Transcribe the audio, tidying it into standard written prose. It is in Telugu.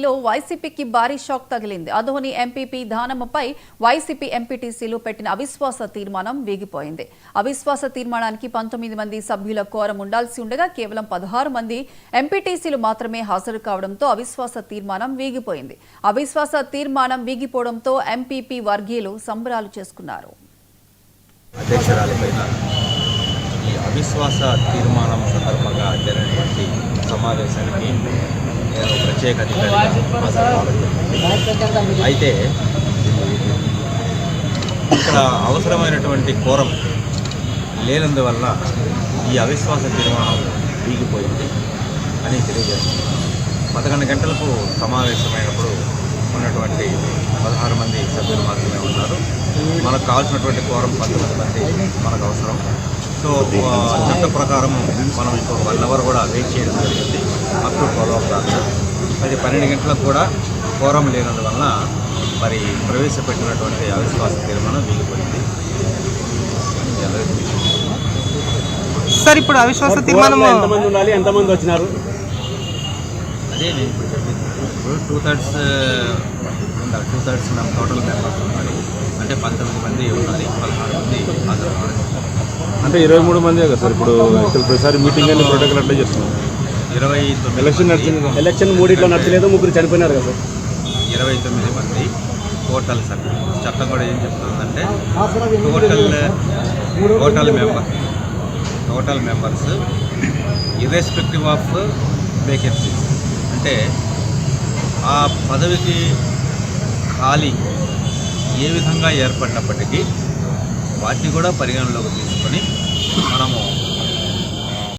లో వైసీపీకి భారీ షాక్ తగిలింది. అదోని ఎంపీపీ దానమ్మపై వైసీపీ ఎంపీటీసీలు పెట్టిన అవిశ్వాస తీర్మానం వీగిపోయింది. అవిశ్వాస తీర్మానానికి 19 మంది సభ్యుల కోరం ఉండాల్సి ఉండగా కేవలం 16 మంది ఎంపీటీసీలు మాత్రమే హాజరు కావడంతో అవిశ్వాస తీర్మానం వీగిపోయింది. అవిశ్వాస తీర్మానం వీగిపోవడంతో ఎంపీపీ వర్గీయులు సంబరాలు చేసుకున్నారు. ఈ అవిశ్వాస తీర్మానం సందర్భంగా జరిగినటువంటి సమావేశానికి నేను ప్రత్యేక అధికారిగా హాజరు. అయితే ఇక్కడ అవసరమైనటువంటి కోరం లేనందువల్ల ఈ అవిశ్వాస తీర్మానం వీగిపోయింది అని తెలియజేస్తుంది. 11 గంటలకు సమావేశమైనప్పుడు ఉన్నటువంటి 16 మంది సభ్యులు మాత్రమే ఉన్నారు. మనకు కావాల్సినటువంటి కోరం 19 మంది మనకు అవసరం. సో చట్ట ప్రకారం మనం ఇంకొక 1 అవర్ కూడా వెయిట్ చేయడం జరిగింది అప్ టు 12 దాకా. అది 12 గంటలకు కూడా కోరం లేనందువలన మరి ప్రవేశపెట్టినటువంటి అవిశ్వాస తీర్మానం వీగిపోయింది. సార్, ఇప్పుడు అవిశ్వాస తీర్మానం ఎంతమంది ఉండాలి, ఎంతమంది వచ్చినారు? అదే నేను ఇప్పుడు చెప్పింది. ఇప్పుడు 2/3 ఉండాలి. 2/3 మేము టోటల్ మెంబర్స్ ఉండాలి. అంటే 19 మంది ఉండాలి, 16 మంది హాజరు అవ్వాలి. అంటే 23 మంది కదా సార్. ఇప్పుడు ప్రతిసారి మీటింగ్ అని ప్రోటోకాల్ అట్లా చేస్తున్నాం. 29 ఎలక్షన్ నడిచింది. ఎలక్షన్ మూడిట్లో నచ్చలేదు, ముగ్గురు చనిపోయినారు కదా సార్. 29 మంది టోటల్ సభ్యులు. చట్టం కూడా ఏం చెప్తుందంటే total members irrespective of vacancies. అంటే ఆ పదవికి ఖాళీ ఏ విధంగా ఏర్పడినప్పటికీ వాటిని కూడా పరిగణలోకి తీసుకొని మనము